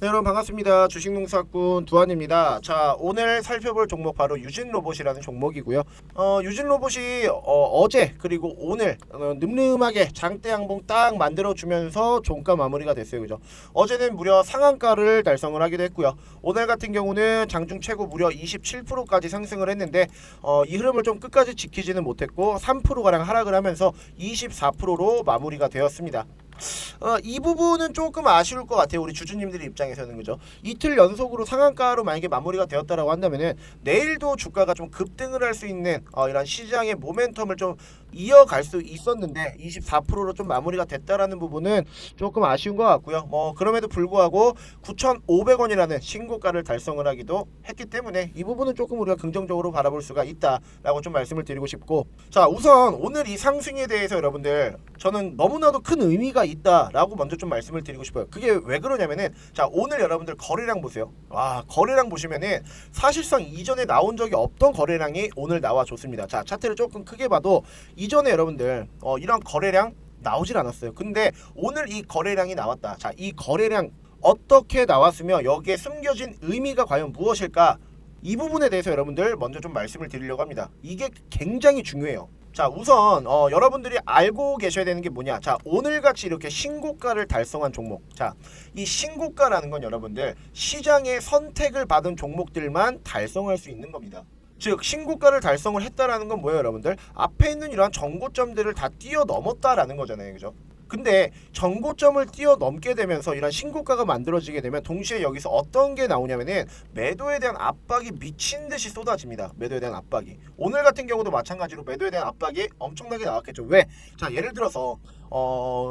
네, 여러분 반갑습니다. 주식농사꾼 두한입니다. 자, 오늘 살펴볼 종목 바로 유진로봇이라는 종목이고요. 유진로봇이 어제 그리고 오늘 늠름하게 장대 양봉 딱 만들어주면서 종가 마무리가 됐어요. 그죠? 어제는 무려 상한가를 달성을 하기도 했고요. 오늘 같은 경우는 장중 최고 무려 27%까지 상승을 했는데 이 흐름을 좀 끝까지 지키지는 못했고 3%가량 하락을 하면서 24%로 마무리가 되었습니다. 이 부분은 조금 아쉬울 것 같아요. 우리 주주님들 입장에서는. 그죠? 이틀 연속으로 상한가로 만약에 마무리가 되었다라고 한다면은 내일도 주가가 좀 급등을 할 수 있는 이런 시장의 모멘텀을 좀 이어갈 수 있었는데 24%로 좀 마무리가 됐다라는 부분은 조금 아쉬운 것 같고요. 그럼에도 불구하고 9,500원이라는 신고가를 달성을 하기도 했기 때문에 이 부분은 조금 우리가 긍정적으로 바라볼 수가 있다라고 좀 말씀을 드리고 싶고, 자, 우선 오늘 이 상승에 대해서 여러분들 저는 너무나도 큰 의미가 있다라고 먼저 좀 말씀을 드리고 싶어요. 그게 왜 그러냐면은, 자, 오늘 여러분들 거래량 보세요. 와, 거래량 보시면은 사실상 이전에 나온 적이 없던 거래량이 오늘 나와줬습니다. 자, 차트를 조금 크게 봐도 이전에 여러분들 이런 거래량 나오질 않았어요. 근데 오늘 이 거래량이 나왔다. 자, 이 거래량 어떻게 나왔으며 여기에 숨겨진 의미가 과연 무엇일까? 이 부분에 대해서 여러분들 먼저 좀 말씀을 드리려고 합니다. 이게 굉장히 중요해요. 자, 우선 여러분들이 알고 계셔야 되는 게 뭐냐. 자, 오늘같이 이렇게 신고가를 달성한 종목, 자, 이 신고가라는 건 여러분들 시장의 선택을 받은 종목들만 달성할 수 있는 겁니다. 즉 신고가를 달성을 했다라는 건 뭐예요, 여러분들? 앞에 있는 이러한 정고점들을 다 뛰어넘었다라는 거잖아요. 그죠? 근데 정고점을 뛰어넘게 되면서 이런 신고가가 만들어지게 되면 동시에 여기서 어떤 게 나오냐면은 매도에 대한 압박이 미친 듯이 쏟아집니다. 매도에 대한 압박이. 오늘 같은 경우도 마찬가지로 매도에 대한 압박이 엄청나게 나왔겠죠. 왜? 자, 예를 들어서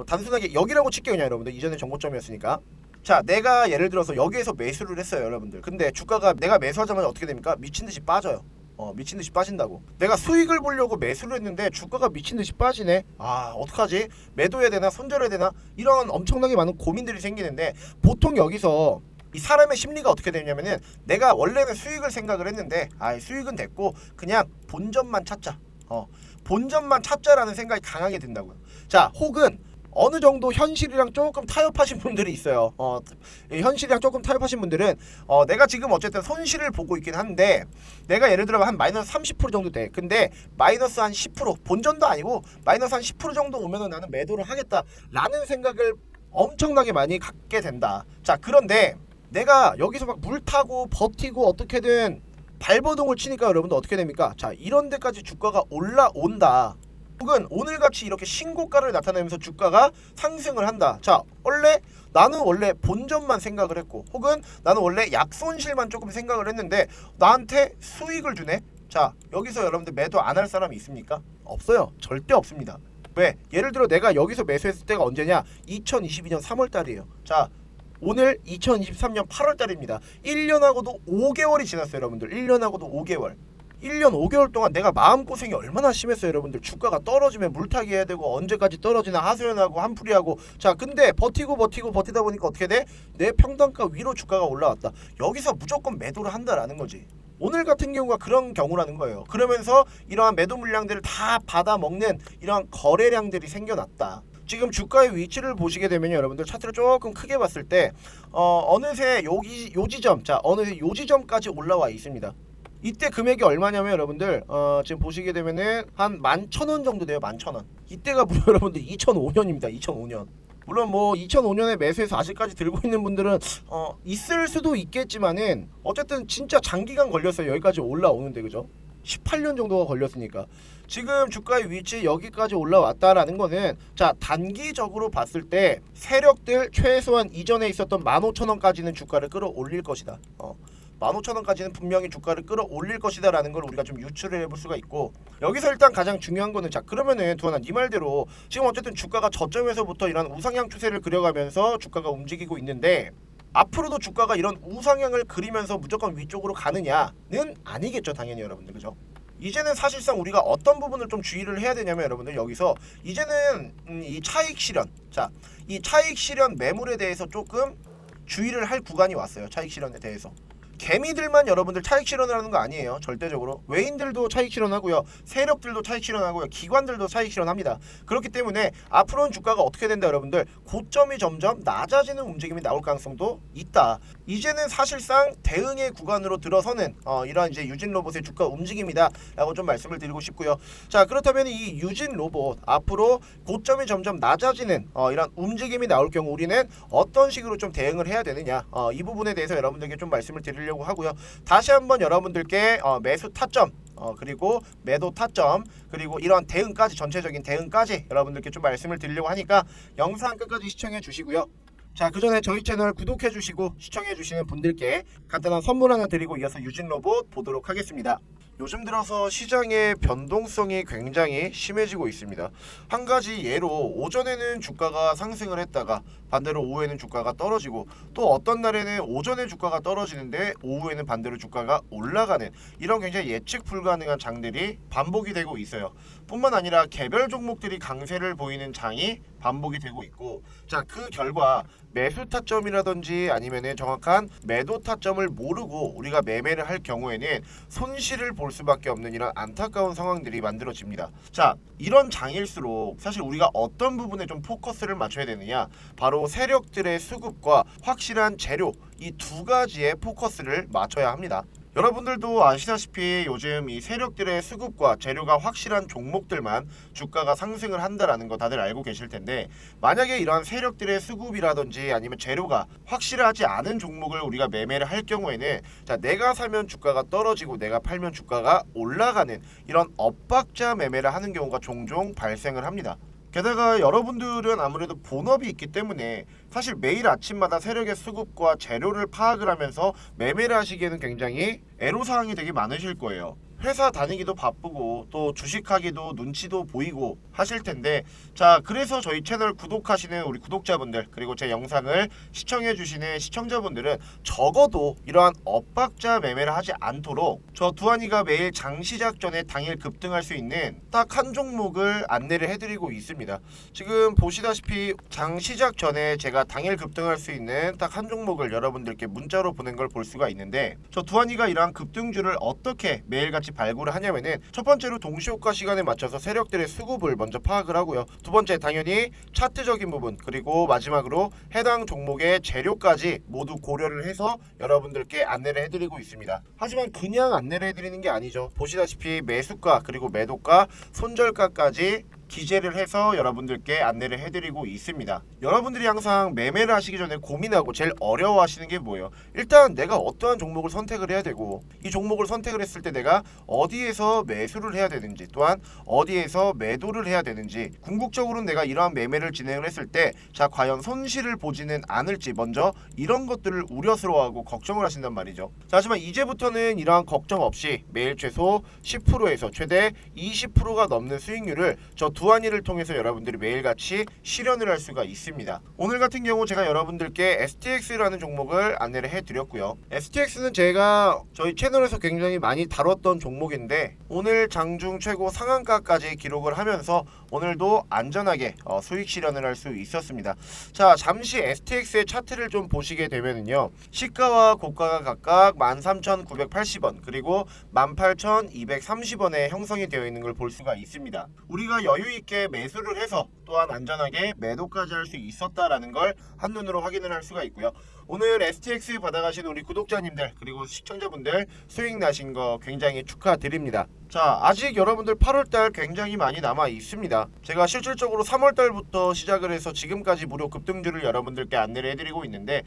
단순하게 여기라고 칠게요. 그냥 여러분들 이전에 정고점이었으니까. 자, 내가 예를 들어서 여기에서 매수를 했어요, 여러분들. 근데 주가가 내가 매수하자마자 어떻게 됩니까? 미친 듯이 빠져요. 미친 듯이 빠진다고. 내가 수익을 보려고 매수를 했는데 주가가 미친 듯이 빠지네. 아, 어떡하지? 매도해야 되나? 손절해야 되나? 이런 엄청나게 많은 고민들이 생기는데, 보통 여기서 이 사람의 심리가 어떻게 되냐면은, 내가 원래는 수익을 생각을 했는데 수익은 됐고 그냥 본전만 찾자. 본전만 찾자라는 생각이 강하게 든다고요. 자, 혹은 어느 정도 현실이랑 조금 타협하신 분들이 있어요. 현실이랑 조금 타협하신 분들은 내가 지금 어쨌든 손실을 보고 있긴 한데, 내가 예를 들어 한 마이너스 30% 정도 돼. 근데 마이너스 한 10%, 본전도 아니고 마이너스 한 10% 정도 오면은 나는 매도를 하겠다라는 생각을 엄청나게 많이 갖게 된다. 자, 그런데 내가 여기서 막 물타고 버티고 어떻게든 발버둥을 치니까 여러분들 어떻게 됩니까? 자, 이런 데까지 주가가 올라온다. 혹은 오늘같이 이렇게 신고가를 나타내면서 주가가 상승을 한다. 자, 나는 원래 본전만 생각을 했고, 혹은 나는 원래 약손실만 조금 생각을 했는데 나한테 수익을 주네. 자, 여기서 여러분들 매도 안 할 사람이 있습니까? 없어요. 절대 없습니다. 왜? 예를 들어 내가 여기서 매수했을 때가 언제냐? 2022년 3월 달이에요. 자, 오늘 2023년 8월 달입니다. 1년하고도 5개월이 지났어요, 여러분들. 1년하고도 5개월. 1년 5개월 동안 내가 마음고생이 얼마나 심했어요, 여러분들. 주가가 떨어지면 물타기 해야 되고, 언제까지 떨어지나 하소연하고 한풀이하고. 자, 근데 버티다 보니까 어떻게 돼? 내 평단가 위로 주가가 올라왔다. 여기서 무조건 매도를 한다라는 거지. 오늘 같은 경우가 그런 경우라는 거예요. 그러면서 이러한 매도 물량들을 다 받아먹는 이러한 거래량들이 생겨났다. 지금 주가의 위치를 보시게 되면 여러분들 차트를 조금 크게 봤을 때 어느새 요 지점, 자, 어느새 요 지점까지 올라와 있습니다. 이때 금액이 얼마냐면 여러분들 지금 보시게 되면은 한 11,000원 정도 돼요. 11,000원. 이때가 무려 여러분들 2005년입니다. 2005년. 물론 뭐 2005년에 매수해서 아직까지 들고 있는 분들은 있을 수도 있겠지만은 어쨌든 진짜 장기간 걸렸어요. 여기까지 올라오는데. 그죠? 18년 정도가 걸렸으니까. 지금 주가의 위치 여기까지 올라왔다라는 거는, 자, 단기적으로 봤을 때 세력들 최소한 이전에 있었던 15,000원까지는 주가를 끌어올릴 것이다. 15,000원까지는 분명히 주가를 끌어올릴 것이다 라는 걸 우리가 좀 유추를 해볼 수가 있고, 여기서 일단 가장 중요한 거는, 자, 그러면은 두하나 네 말대로 지금 어쨌든 주가가 저점에서부터 이런 우상향 추세를 그려가면서 주가가 움직이고 있는데, 앞으로도 주가가 이런 우상향을 그리면서 무조건 위쪽으로 가느냐는 아니겠죠, 당연히 여러분들. 그죠? 이제는 사실상 우리가 어떤 부분을 좀 주의를 해야 되냐면 여러분들, 여기서 이제는 이 차익 실현, 자, 이 차익 실현 매물에 대해서 조금 주의를 할 구간이 왔어요. 차익 실현에 대해서. 개미들만 여러분들 차익 실현을 하는 거 아니에요. 절대적으로 외인들도 차익 실현하고요, 세력들도 차익 실현하고요, 기관들도 차익 실현합니다. 그렇기 때문에 앞으로는 주가가 어떻게 된다 여러분들, 고점이 점점 낮아지는 움직임이 나올 가능성도 있다. 이제는 사실상 대응의 구간으로 들어서는 이러한 이제 유진 로봇의 주가 움직임이다 라고 좀 말씀을 드리고 싶고요. 자, 그렇다면 이 유진 로봇 앞으로 고점이 점점 낮아지는 이런 움직임이 나올 경우 우리는 어떤 식으로 좀 대응을 해야 되느냐, 이 부분에 대해서 여러분들께 좀 말씀을 드리려고 하고요. 다시 한번 여러분들께 매수 타점, 그리고 매도 타점, 그리고 이런 대응까지, 전체적인 대응까지 여러분들께 좀 말씀을 드리려고 하니까 영상 끝까지 시청해 주시고요. 자, 그 전에 저희 채널 구독해 주시고 시청해 주시는 분들께 간단한 선물 하나 드리고 이어서 유진 로봇 보도록 하겠습니다. 요즘 들어서 시장의 변동성이 굉장히 심해지고 있습니다. 한 가지 예로 오전에는 주가가 상승을 했다가 반대로 오후에는 주가가 떨어지고, 또 어떤 날에는 오전에 주가가 떨어지는데 오후에는 반대로 주가가 올라가는, 이런 굉장히 예측 불가능한 장들이 반복이 되고 있어요. 뿐만 아니라 개별 종목들이 강세를 보이는 장이 반복이 되고 있고, 자, 그 결과 매수 타점이라든지 아니면은 정확한 매도 타점을 모르고 우리가 매매를 할 경우에는 손실을 볼 수밖에 없는 이런 안타까운 상황들이 만들어집니다. 자, 이런 장일수록 사실 우리가 어떤 부분에 좀 포커스를 맞춰야 되느냐, 바로 세력들의 수급과 확실한 재료, 이 두 가지에 포커스를 맞춰야 합니다. 여러분들도 아시다시피 요즘 이 세력들의 수급과 재료가 확실한 종목들만 주가가 상승을 한다라는 거 다들 알고 계실 텐데, 만약에 이러한 세력들의 수급이라든지 아니면 재료가 확실하지 않은 종목을 우리가 매매를 할 경우에는, 자, 내가 사면 주가가 떨어지고 내가 팔면 주가가 올라가는 이런 엇박자 매매를 하는 경우가 종종 발생을 합니다. 게다가 여러분들은 아무래도 본업이 있기 때문에 사실 매일 아침마다 세력의 수급과 재료를 파악을 하면서 매매를 하시기에는 굉장히 애로사항이 되게 많으실 거예요. 회사 다니기도 바쁘고 또 주식하기도 눈치도 보이고 하실 텐데, 자, 그래서 저희 채널 구독하시는 우리 구독자분들, 그리고 제 영상을 시청해 주시는 시청자분들은 적어도 이러한 엇박자 매매를 하지 않도록 저 두한이가 매일 장 시작 전에 당일 급등할 수 있는 딱 한 종목을 안내를 해드리고 있습니다. 지금 보시다시피 장 시작 전에 제가 당일 급등할 수 있는 딱 한 종목을 여러분들께 문자로 보낸 걸 볼 수가 있는데, 저 두한이가 이러한 급등주를 어떻게 매일같이 발굴을 하냐면은, 첫 번째로 동시효과 시간에 맞춰서 세력들의 수급을 먼저 파악을 하고요. 두 번째, 당연히 차트적인 부분, 그리고 마지막으로 해당 종목의 재료까지 모두 고려를 해서 여러분들께 안내를 해드리고 있습니다. 하지만 그냥 안내를 해드리는 게 아니죠. 보시다시피 매수가 그리고 매도가, 손절가까지 기재를 해서 여러분들께 안내를 해드리고 있습니다. 여러분들이 항상 매매를 하시기 전에 고민하고 제일 어려워하시는 게 뭐예요? 일단 내가 어떠한 종목을 선택을 해야 되고, 이 종목을 선택을 했을 때 내가 어디에서 매수를 해야 되는지, 또한 어디에서 매도를 해야 되는지, 궁극적으로는 내가 이러한 매매를 진행을 했을 때 자, 과연 손실을 보지는 않을지, 먼저 이런 것들을 우려스러워하고 걱정을 하신단 말이죠. 자, 하지만 이제부터는 이러한 걱정 없이 매일 최소 10%에서 최대 20%가 넘는 수익률을 저 두한이를 통해서 여러분들이 매일같이 실현을 할 수가 있습니다. 오늘 같은 경우 제가 여러분들께 STX라는 종목을 안내를 해드렸고요. STX는 제가 저희 채널에서 굉장히 많이 다뤘던 종목인데, 오늘 장중 최고 상한가까지 기록을 하면서 오늘도 안전하게 수익 실현을 할 수 있었습니다. 자, 잠시 STX의 차트를 좀 보시게 되면은요, 시가와 고가가 각각 13,980원 그리고 18,230원에 형성이 되어 있는 걸 볼 수가 있습니다. 우리가 여유 있게 매수를 해서 또한 안전하게 매도까지 할 수 있었다라는 걸 한눈으로 확인을 할 수가 있고요. 오늘 STX 받아가신 우리 구독자님들 그리고 시청자분들 수익 나신 거 굉장히 축하드립니다. 자, 아직 여러분들 8월달 굉장히 많이 남아 있습니다. 제가 실질적으로 3월달부터 시작을 해서 지금까지 무료 급등주를 여러분들께 안내를 해드리고 있는데,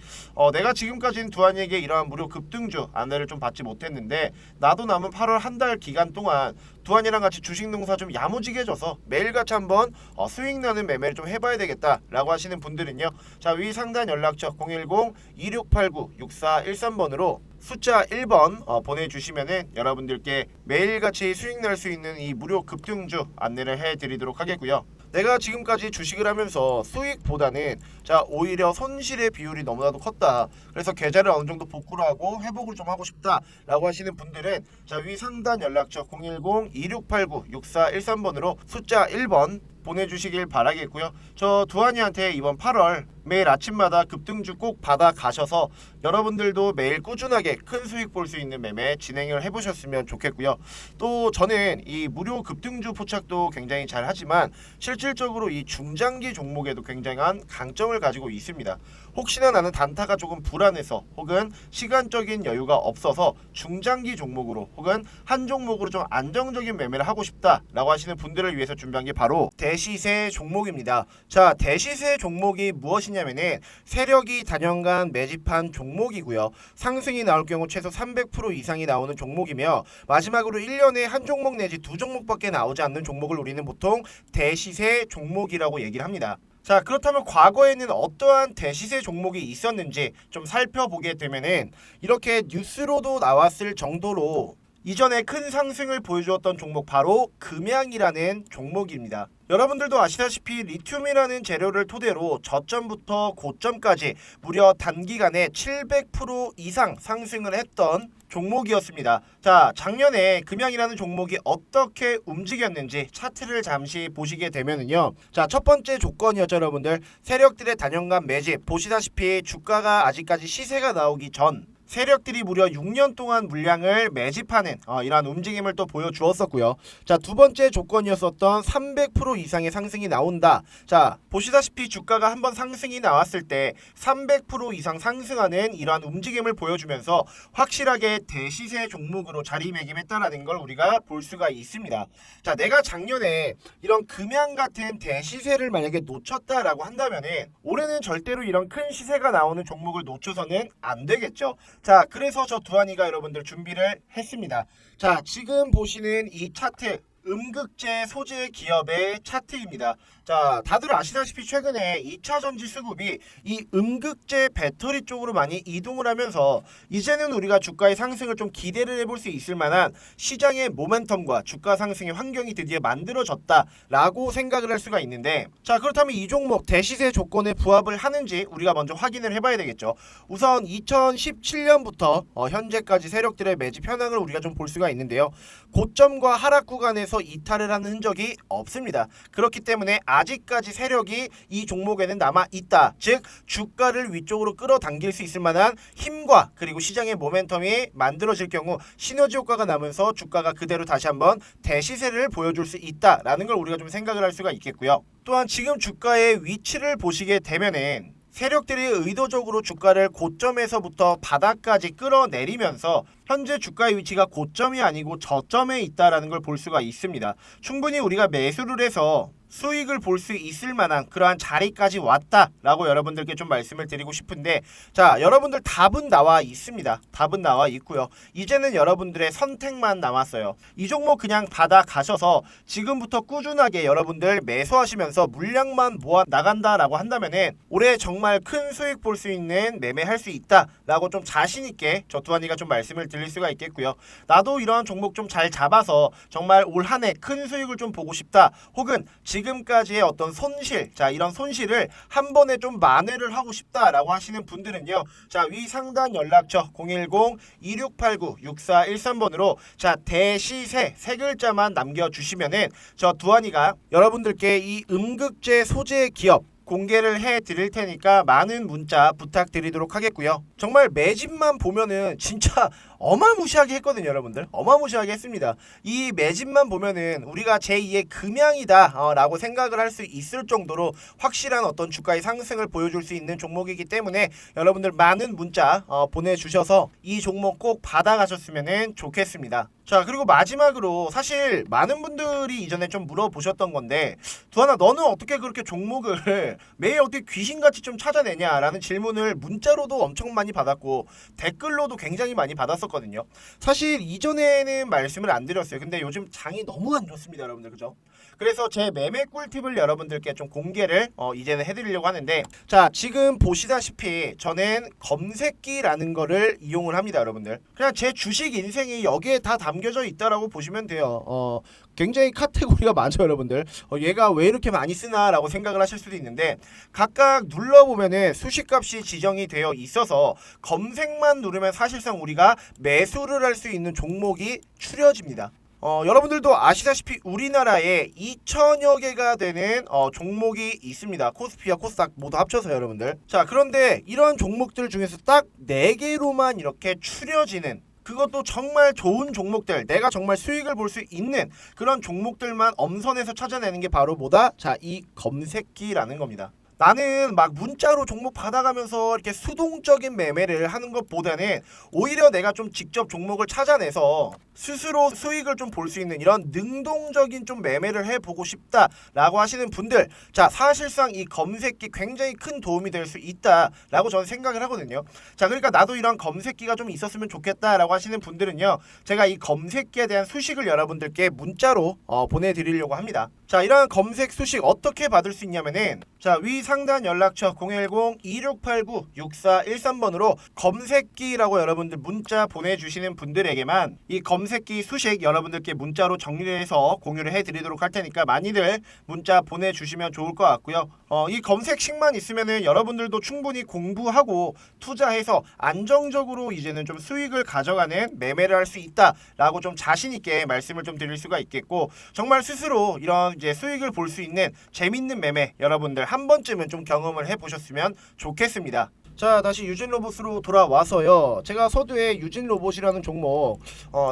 내가 지금까지는 두한이에게 이러한 무료 급등주 안내를 좀 받지 못했는데, 나도 남은 8월 한 달 기간 동안 두한이랑 같이 주식 농사 좀 야무지게 해줘서 매일같이 한번 수익 나는 매매를 좀 해봐야 되겠다 라고 하시는 분들은요, 자, 위 상단 연락처 010-2689-6413번으로 숫자 1번 보내주시면은 여러분들께 매일같이 수익 날 수 있는 이 무료 급등주 안내를 해드리도록 하겠고요. 내가 지금까지 주식을 하면서 수익보다는 자, 오히려 손실의 비율이 너무나도 컸다, 그래서 계좌를 어느 정도 복구를 하고 회복을 좀 하고 싶다 라고 하시는 분들은 자, 위 상단 연락처 010-2689-6413번으로 숫자 1번 보내주시길 바라겠고요. 저 두한이한테 이번 8월 매일 아침마다 급등주 꼭 받아 가셔서 여러분들도 매일 꾸준하게 큰 수익 볼 수 있는 매매 진행을 해보셨으면 좋겠고요. 또 저는 이 무료 급등주 포착도 굉장히 잘 하지만 실질적으로 이 중장기 종목에도 굉장한 강점을 가지고 있습니다. 혹시나 나는 단타가 조금 불안해서 혹은 시간적인 여유가 없어서 중장기 종목으로 혹은 한 종목으로 좀 안정적인 매매를 하고 싶다라고 하시는 분들을 위해서 준비한 게 바로 대시세 종목입니다. 자, 대시세 종목이 무엇이냐면은 세력이 단연간 매집한 종목이고요. 상승이 나올 경우 최소 300% 이상이 나오는 종목이며 마지막으로 1년에 한 종목 내지 두 종목밖에 나오지 않는 종목을 우리는 보통 대시세 종목이라고 얘기를 합니다. 자, 그렇다면 과거에는 어떠한 대시세 종목이 있었는지 좀 살펴보게 되면은 이렇게 뉴스로도 나왔을 정도로 이전에 큰 상승을 보여주었던 종목 바로 금양이라는 종목입니다. 여러분들도 아시다시피 리튬이라는 재료를 토대로 저점부터 고점까지 무려 단기간에 700% 이상 상승을 했던 종목이었습니다. 자, 작년에 금양이라는 종목이 어떻게 움직였는지 차트를 잠시 보시게 되면은요. 자, 첫 번째 조건이었죠, 여러분들. 세력들의 단연간 매집. 보시다시피 주가가 아직까지 시세가 나오기 전 세력들이 무려 6년 동안 물량을 매집하는 이러한 움직임을 또 보여주었었고요. 자, 두 번째 조건이었었던 300% 이상의 상승이 나온다. 자, 보시다시피 주가가 한번 상승이 나왔을 때 300% 이상 상승하는 이러한 움직임을 보여주면서 확실하게 대시세 종목으로 자리매김했다라는 걸 우리가 볼 수가 있습니다. 자, 내가 작년에 이런 금양 같은 대시세를 만약에 놓쳤다라고 한다면은 올해는 절대로 이런 큰 시세가 나오는 종목을 놓쳐서는 안 되겠죠. 자, 그래서 저 두한이가 여러분들 준비를 했습니다. 자, 지금 보시는 이 차트 음극재 소재 기업의 차트입니다. 자, 다들 아시다시피 최근에 2차전지 수급이 이 음극재 배터리 쪽으로 많이 이동을 하면서 이제는 우리가 주가의 상승을 좀 기대를 해볼 수 있을 만한 시장의 모멘텀과 주가 상승의 환경이 드디어 만들어졌다라고 생각을 할 수가 있는데, 자, 그렇다면 이 종목 대시세 조건에 부합을 하는지 우리가 먼저 확인을 해봐야 되겠죠. 우선 2017년부터 현재까지 세력들의 매집 현황을 우리가 좀 볼 수가 있는데요. 고점과 하락 구간에서 이탈을 하는 흔적이 없습니다. 그렇기 때문에 아직까지 세력이 이 종목에는 남아 있다. 즉 주가를 위쪽으로 끌어당길 수 있을 만한 힘과 그리고 시장의 모멘텀이 만들어질 경우 시너지 효과가 나면서 주가가 그대로 다시 한번 대시세를 보여줄 수 있다라는 걸 우리가 좀 생각을 할 수가 있겠고요. 또한 지금 주가의 위치를 보시게 되면은 세력들이 의도적으로 주가를 고점에서부터 바닥까지 끌어내리면서 현재 주가의 위치가 고점이 아니고 저점에 있다라는 걸 볼 수가 있습니다. 충분히 우리가 매수를 해서 수익을 볼 수 있을 만한 그러한 자리까지 왔다라고 여러분들께 좀 말씀을 드리고 싶은데, 자, 여러분들 답은 나와 있습니다. 답은 나와 있고요. 이제는 여러분들의 선택만 남았어요. 이 종목 그냥 받아 가셔서 지금부터 꾸준하게 여러분들 매수하시면서 물량만 모아 나간다라고 한다면은 올해 정말 큰 수익 볼 수 있는 매매할 수 있다라고 좀 자신 있게 저 두한이가 좀 말씀을 드릴 수가 있겠고요. 나도 이러한 종목 좀 잘 잡아서 정말 올 한 해 큰 수익을 좀 보고 싶다. 혹은 지금까지의 어떤 손실, 자, 이런 손실을 한 번에 좀 만회를 하고 싶다라고 하시는 분들은요. 자, 위 상단 연락처 010-2689-6413번으로 자, 대시세 세 글자만 남겨주시면은 저 두한이가 여러분들께 이 음극재 소재 기업 공개를 해 드릴 테니까 많은 문자 부탁드리도록 하겠고요. 정말 매집만 보면은 진짜 어마무시하게 했거든요, 여러분들. 어마무시하게 했습니다. 이 매집만 보면은 우리가 제2의 금양이다 라고 생각을 할 수 있을 정도로 확실한 어떤 주가의 상승을 보여줄 수 있는 종목이기 때문에 여러분들 많은 문자 보내주셔서 이 종목 꼭 받아가셨으면 좋겠습니다. 자, 그리고 마지막으로 사실 많은 분들이 이전에 좀 물어보셨던 건데, 두한아, 너는 어떻게 그렇게 종목을 매일 어떻게 귀신같이 좀 찾아내냐라는 질문을 문자로도 엄청 많이 받았고 댓글로도 굉장히 많이 받았었거든요. 사실 이전에는 말씀을 안 드렸어요. 근데 요즘 장이 너무 안 좋습니다, 여러분들. 그죠? 그래서 제 매매 꿀팁을 여러분들께 좀 공개를 이제는 해드리려고 하는데, 자, 지금 보시다시피 저는 검색기라는 거를 이용을 합니다, 여러분들. 그냥 제 주식 인생이 여기에 다 담겨져 있다라고 보시면 돼요. 굉장히 카테고리가 많죠, 여러분들. 얘가 왜 이렇게 많이 쓰나라고 생각을 하실 수도 있는데, 각각 눌러보면은 수식값이 지정이 되어 있어서 검색만 누르면 사실상 우리가 매수를 할 수 있는 종목이 추려집니다. 여러분들도 아시다시피 우리나라에 2천여 개가 되는 종목이 있습니다. 코스피와 코스닥 모두 합쳐서 여러분들. 자, 그런데 이런 종목들 중에서 딱 4개로만 이렇게 추려지는, 그것도 정말 좋은 종목들, 내가 정말 수익을 볼 수 있는 그런 종목들만 엄선해서 찾아내는 게 바로 뭐다? 자, 이 검색기라는 겁니다. 나는 막 문자로 종목 받아가면서 이렇게 수동적인 매매를 하는 것보다는 오히려 내가 좀 직접 종목을 찾아내서 스스로 수익을 좀 볼 수 있는 이런 능동적인 좀 매매를 해보고 싶다라고 하시는 분들, 자, 사실상 이 검색기 굉장히 큰 도움이 될 수 있다라고 저는 생각을 하거든요. 자, 그러니까 나도 이런 검색기가 좀 있었으면 좋겠다라고 하시는 분들은요, 제가 이 검색기에 대한 수식을 여러분들께 문자로 보내드리려고 합니다. 자, 이런 검색 수식 어떻게 받을 수 있냐면은, 자, 위 상단 연락처 010-2689-6413번으로 검색기라고 여러분들 문자 보내주시는 분들에게만 이 검색기 수식 여러분들께 문자로 정리를 해서 공유를 해드리도록 할 테니까 많이들 문자 보내주시면 좋을 것 같고요. 이 검색식만 있으면은 여러분들도 충분히 공부하고 투자해서 안정적으로 이제는 좀 수익을 가져가는 매매를 할 수 있다라고 좀 자신 있게 말씀을 좀 드릴 수가 있겠고, 정말 스스로 이런 이제 수익을 볼 수 있는 재밌는 매매 여러분들 한 번쯤은 좀 경험을 해보셨으면 좋겠습니다. 자, 다시 유진로봇으로 돌아와서요, 제가 서두에 유진로봇이라는 종목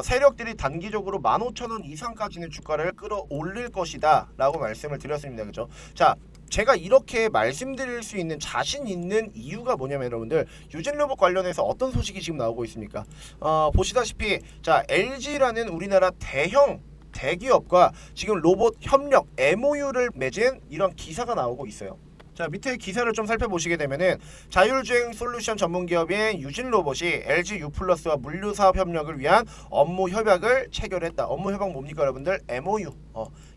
세력들이 단기적으로 15,000원 이상까지는 주가를 끌어올릴 것이다 라고 말씀을 드렸습니다. 그죠? 자, 제가 이렇게 말씀드릴 수 있는 자신 있는 이유가 뭐냐면, 여러분들 유진로봇 관련해서 어떤 소식이 지금 나오고 있습니까? 보시다시피, 자, LG라는 우리나라 대기업과 지금 로봇 협력 MOU를 맺은 이런 기사가 나오고 있어요. 자, 밑에 기사를 좀 살펴보시게 되면은, 자율주행 솔루션 전문기업인 유진로봇이 LG U+와 물류사업 협력을 위한 업무 협약을 체결했다. 업무 협약 뭡니까 여러분들? MOU.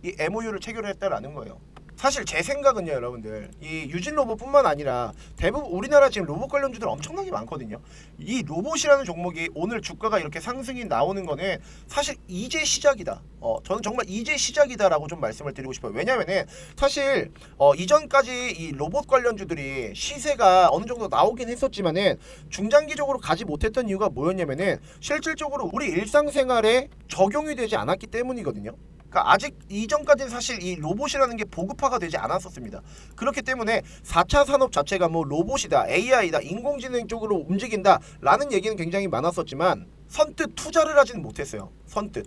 이 MOU를 체결했다라는 거예요. 사실 제 생각은요, 여러분들, 이 유진로봇뿐만 아니라 대부분 우리나라 지금 로봇 관련주들 엄청나게 많거든요. 이 로봇이라는 종목이 오늘 주가가 이렇게 상승이 나오는 거는 사실 이제 시작이다. 저는 정말 이제 시작이다라고 좀 말씀을 드리고 싶어요. 왜냐면은 사실 이전까지 이 로봇 관련주들이 시세가 어느 정도 나오긴 했었지만은 중장기적으로 가지 못했던 이유가 뭐였냐면은 실질적으로 우리 일상생활에 적용이 되지 않았기 때문이거든요. 그러니까 아직 이전까지는 사실 이 로봇이라는 게 보급화가 되지 않았었습니다. 그렇기 때문에 4차 산업 자체가 뭐 로봇이다, AI다, 인공지능 쪽으로 움직인다 라는 얘기는 굉장히 많았었지만 선뜻 투자를 하지는 못했어요. 선뜻.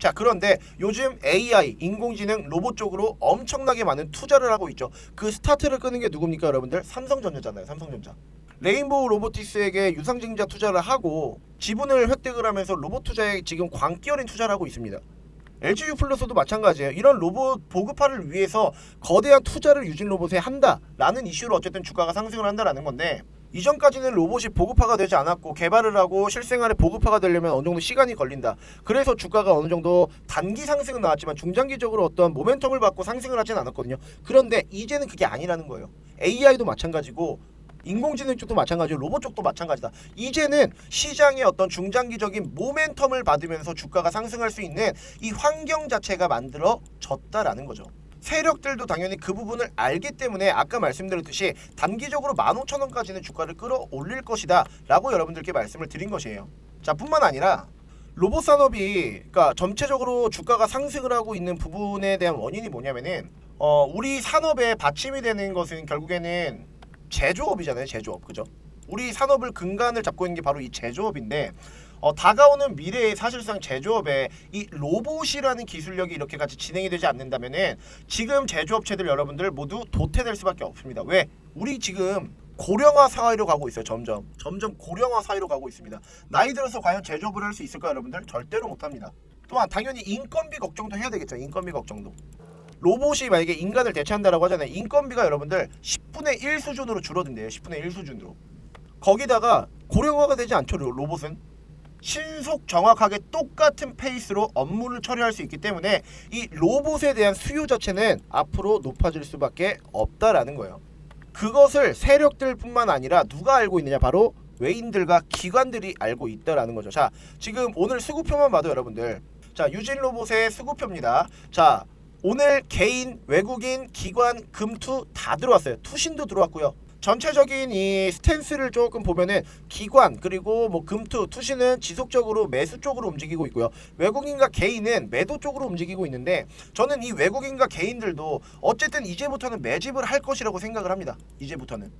자, 그런데 요즘 AI, 인공지능, 로봇 쪽으로 엄청나게 많은 투자를 하고 있죠. 그 스타트를 끄는 게 누굽니까 여러분들? 삼성전자잖아요. 삼성전자. 레인보우 로보틱스에게 유상증자 투자를 하고 지분을 획득을 하면서 로봇 투자에 지금 광기 어린 투자를 하고 있습니다. LG U+도 마찬가지예요. 이런 로봇 보급화를 위해서 거대한 투자를 유진로봇에 한다라는 이슈로 어쨌든 주가가 상승을 한다라는 건데, 이전까지는 로봇이 보급화가 되지 않았고 개발을 하고 실생활에 보급화가 되려면 어느 정도 시간이 걸린다. 그래서 주가가 어느 정도 단기 상승은 나왔지만 중장기적으로 어떤 모멘텀을 받고 상승을 하진 않았거든요. 그런데 이제는 그게 아니라는 거예요. AI도 마찬가지고 인공지능 쪽도 마찬가지고 로봇 쪽도 마찬가지다. 이제는 시장의 어떤 중장기적인 모멘텀을 받으면서 주가가 상승할 수 있는 이 환경 자체가 만들어졌다라는 거죠. 세력들도 당연히 그 부분을 알기 때문에 아까 말씀드렸듯이 단기적으로 15,000원까지는 주가를 끌어올릴 것이다 라고 여러분들께 말씀을 드린 것이에요. 자, 뿐만 아니라 로봇 산업이, 그러니까 전체적으로 주가가 상승을 하고 있는 부분에 대한 원인이 뭐냐면은 우리 산업에 받침이 되는 것은 결국에는 제조업이잖아요. 제조업. 그죠? 우리 산업을 근간을 잡고 있는 게 바로 이 제조업인데, 다가오는 미래에 사실상 제조업에 이 로봇이라는 기술력이 이렇게 같이 진행이 되지 않는다면은 지금 제조업체들 여러분들 모두 도태될 수밖에 없습니다. 왜? 우리 지금 고령화 사회로 가고 있어요. 점점 고령화 사회로 가고 있습니다. 나이 들어서 과연 제조업을 할 수 있을까요, 여러분들? 절대로 못합니다. 또한 당연히 인건비 걱정도 해야 되겠죠. 인건비 걱정도. 로봇이 만약에 인간을 대체한다라고 하잖아요. 인건비가 여러분들 10분의 1 수준으로 줄어든대요. 10분의 1 수준으로. 거기다가 고령화가 되지 않죠. 로봇은 신속 정확하게 똑같은 페이스로 업무를 처리할 수 있기 때문에 이 로봇에 대한 수요 자체는 앞으로 높아질 수밖에 없다라는 거예요. 그것을 세력들뿐만 아니라 누가 알고 있느냐? 바로 외인들과 기관들이 알고 있다라는 거죠. 자, 지금 오늘 수급표만 봐도 여러분들, 자, 유진로봇의 수급표입니다. 자, 오늘 개인, 외국인, 기관, 금투 다 들어왔어요. 투신도 들어왔고요. 전체적인 이 스탠스를 조금 보면은 기관 그리고 뭐 금투, 투시는 지속적으로 매수 쪽으로 움직이고 있고요. 외국인과 개인은 매도 쪽으로 움직이고 있는데 저는 이 외국인과 개인들도 어쨌든 이제부터는 매집을 할 것이라고 생각을 합니다. 이제부터는.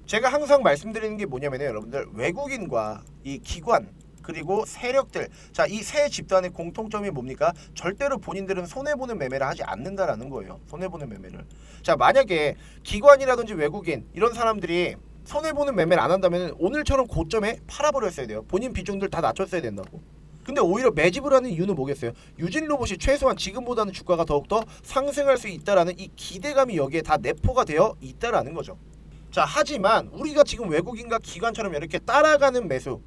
제가 항상 말씀드리는 게 뭐냐면요, 여러분들 외국인과 이 기관 그리고 세력들, 자, 이 세 집단의 공통점이 뭡니까? 절대로 본인들은 손해보는 매매를 하지 않는다라는 거예요. 손해보는 매매를. 자, 만약에 기관이라든지 외국인 이런 사람들이 손해보는 매매를 안 한다면 오늘처럼 고점에 팔아버렸어야 돼요. 본인 비중들 다 낮췄어야 된다고. 근데 오히려 매집을 하는 이유는 뭐겠어요? 유진 로봇이 최소한 지금보다는 주가가 더욱더 상승할 수 있다라는 이 기대감이 여기에 다 내포가 되어 있다라는 거죠. 자, 하지만 우리가 지금 외국인과 기관처럼 이렇게 따라가는 매수,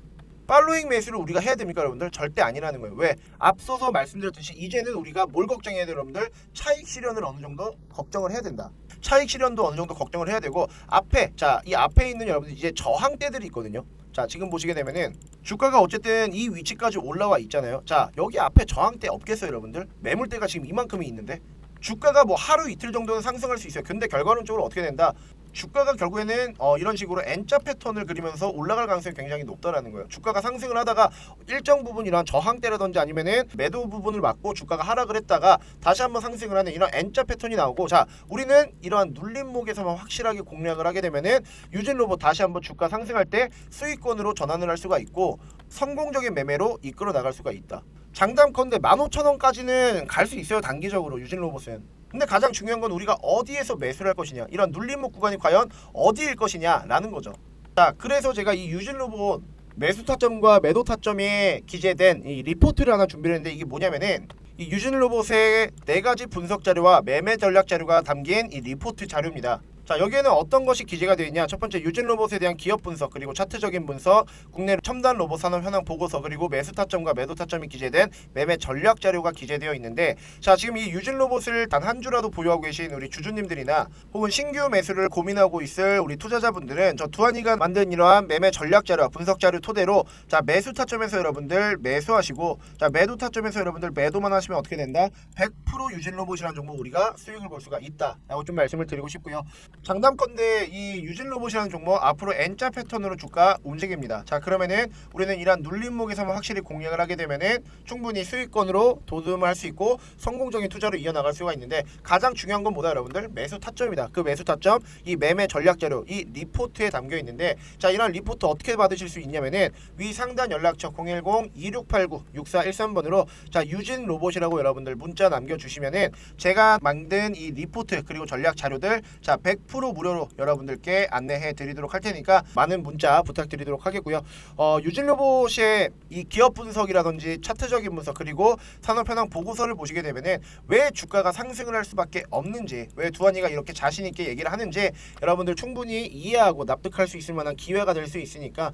팔로잉 매수를 우리가 해야 됩니까, 여러분들? 절대 아니라는 거예요. 왜? 앞서서 말씀드렸듯이 이제는 우리가 뭘 걱정해야 돼요, 여러분들? 차익 실현을 어느 정도 걱정을 해야 된다. 차익 실현도 어느 정도 걱정을 해야 되고, 앞에, 자, 이 앞에 있는 여러분들 이제 저항대들이 있거든요. 자, 지금 보시게 되면은 주가가 어쨌든 이 위치까지 올라와 있잖아요. 자, 여기 앞에 저항대 없겠어요, 여러분들? 매물대가 지금 이만큼이 있는데 주가가 뭐 하루 이틀 정도는 상승할 수 있어요. 근데 결과론적으로 어떻게 된다? 주가가 결국에는 이런 식으로 N자 패턴을 그리면서 올라갈 가능성이 굉장히 높다라는 거예요. 주가가 상승을 하다가 일정 부분 이런 저항대라든지 아니면은 매도 부분을 맞고 주가가 하락을 했다가 다시 한번 상승을 하는 이런 N자 패턴이 나오고, 자, 우리는 이러한 눌림목에서만 확실하게 공략을 하게 되면은 유진 로봇 다시 한번 주가 상승할 때 수익권으로 전환을 할 수가 있고 성공적인 매매로 이끌어 나갈 수가 있다. 장담컨대 15,000원까지는 갈 수 있어요, 단기적으로 유진 로봇은. 근데 가장 중요한 건 우리가 어디에서 매수를 할 것이냐, 이런 눌림목 구간이 과연 어디일 것이냐라는 거죠. 자, 그래서 제가 이 유진 로봇 매수 타점과 매도 타점에 기재된 이 리포트를 하나 준비를 했는데 이게 뭐냐면은 이 유진 로봇의 4가지 분석 자료와 매매 전략 자료가 담긴 이 리포트 자료입니다. 자, 여기에는 어떤 것이 기재가 되어 있냐? 첫 번째, 유진 로봇에 대한 기업 분석, 그리고 차트적인 분석, 국내 첨단 로봇 산업 현황 보고서, 그리고 매수 타점과 매도 타점이 기재된 매매 전략 자료가 기재되어 있는데, 자, 지금 이 유진 로봇을 단 한 주라도 보유하고 계신 우리 주주님들이나 혹은 신규 매수를 고민하고 있을 우리 투자자분들은 저 두한이가 만든 이러한 매매 전략 자료, 분석 자료 토대로, 자, 매수 타점에서 여러분들 매수하시고, 자, 매도 타점에서 여러분들 매도만 하시면 어떻게 된다? 100% 유진 로봇이라는 종목 우리가 수익을 볼 수가 있다라고 좀 말씀을 드리고 싶고요. 장담컨대 이 유진 로봇이라는 종목 앞으로 N자 패턴으로 주가 움직입니다. 자, 그러면은 우리는 이러한 눌림목에서만 확실히 공략을 하게 되면은 충분히 수익권으로 도움을 할 수 있고 성공적인 투자로 이어나갈 수가 있는데, 가장 중요한 건 뭐다, 여러분들? 매수 타점이다. 그 매수 타점, 이 매매 전략 자료, 이 리포트에 담겨 있는데, 자, 이런 리포트 어떻게 받으실 수 있냐면은 위 상단 연락처 010-2689-6413번으로 자, 유진 로봇이라고 여러분들 문자 남겨주시면은 제가 만든 이 리포트 그리고 전략 자료들, 자, 100% 무료로 여러분들께 안내해 드리도록 할 테니까 많은 문자 부탁드리도록 하겠고요. 유진 로봇의 이 기업 분석이라든지 차트적인 분석 그리고 산업 현황 보고서를 보시게 되면은 왜 주가가 상승을 할 수밖에 없는지, 왜 두한이가 이렇게 자신 있게 얘기를 하는지 여러분들 충분히 이해하고 납득할 수 있을 만한 기회가 될 수 있으니까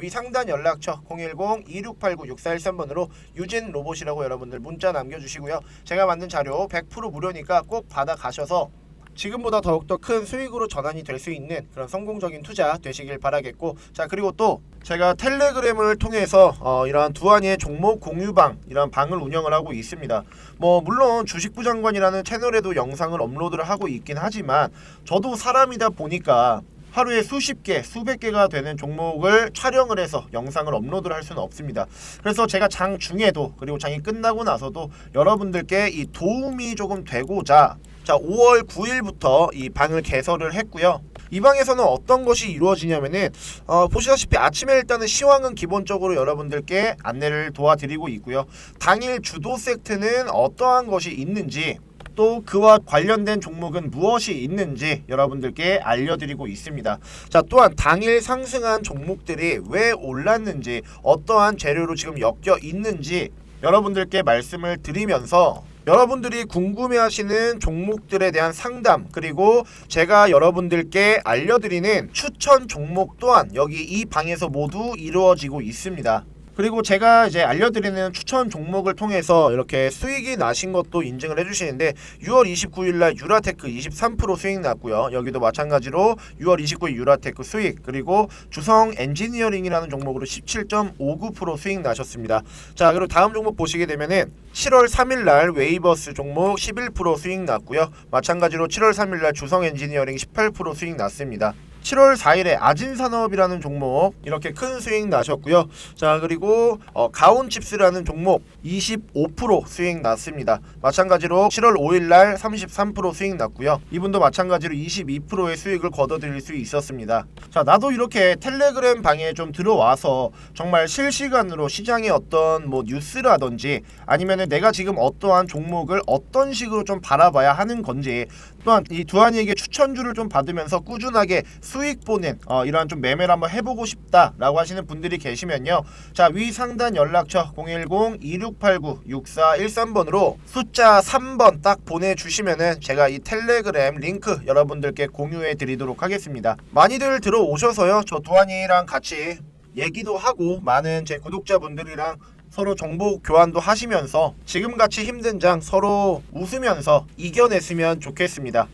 위 상단 연락처 010-2689-6413번으로 유진 로봇이라고 여러분들 문자 남겨주시고요. 제가 만든 자료 100% 무료니까 꼭 받아 가셔서 지금보다 더욱더 큰 수익으로 전환이 될 수 있는 그런 성공적인 투자 되시길 바라겠고, 자, 그리고 또 제가 텔레그램을 통해서 이러한 두한이의 종목 공유방, 이런 방을 운영을 하고 있습니다. 뭐 물론 주식부 장관이라는 채널에도 영상을 업로드를 하고 있긴 하지만 저도 사람이다 보니까 하루에 수십 개, 수백 개가 되는 종목을 촬영을 해서 영상을 업로드를 할 수는 없습니다. 그래서 제가 장 중에도 그리고 장이 끝나고 나서도 여러분들께 이 도움이 조금 되고자, 자, 5월 9일부터 이 방을 개설을 했고요. 이 방에서는 어떤 것이 이루어지냐면은 보시다시피 아침에 일단은 시황은 기본적으로 여러분들께 안내를 도와드리고 있고요. 당일 주도 섹트는 어떠한 것이 있는지, 또 그와 관련된 종목은 무엇이 있는지 여러분들께 알려드리고 있습니다. 자, 또한 당일 상승한 종목들이 왜 올랐는지, 어떠한 재료로 지금 엮여 있는지 여러분들께 말씀을 드리면서 여러분들이 궁금해하시는 종목들에 대한 상담, 그리고 제가 여러분들께 알려드리는 추천 종목 또한 여기 이 방에서 모두 이루어지고 있습니다. 그리고 제가 이제 알려드리는 추천 종목을 통해서 이렇게 수익이 나신 것도 인증을 해주시는데, 6월 29일날 유라테크 23% 수익 났고요. 여기도 마찬가지로 6월 29일 유라테크 수익, 그리고 주성 엔지니어링이라는 종목으로 17.59% 수익 나셨습니다. 자, 그리고 다음 종목 보시게 되면은 7월 3일날 웨이버스 종목 11% 수익 났고요. 마찬가지로 7월 3일날 주성 엔지니어링 18% 수익 났습니다. 7월 4일에 아진산업이라는 종목 이렇게 큰 수익 나셨고요. 자, 그리고 가온칩스라는 종목 25% 수익 났습니다. 마찬가지로 7월 5일날 33% 수익 났고요. 이분도 마찬가지로 22%의 수익을 거둬들일 수 있었습니다. 자, 나도 이렇게 텔레그램 방에 좀 들어와서 정말 실시간으로 시장의 어떤 뭐 뉴스라든지 아니면은 내가 지금 어떠한 종목을 어떤 식으로 좀 바라봐야 하는 건지, 또한 이 두한이에게 추천주를 좀 받으면서 꾸준하게 수익 보는 이러한 좀 매매를 한번 해보고 싶다라고 하시는 분들이 계시면요, 자, 위 상단 연락처 010-2689-6413번으로 숫자 3번 딱 보내주시면은 제가 이 텔레그램 링크 여러분들께 공유해 드리도록 하겠습니다. 많이들 들어오셔서요, 저 두한이랑 같이 얘기도 하고 많은 제 구독자분들이랑 서로 정보 교환도 하시면서 지금같이 힘든 장 서로 웃으면서 이겨냈으면 좋겠습니다.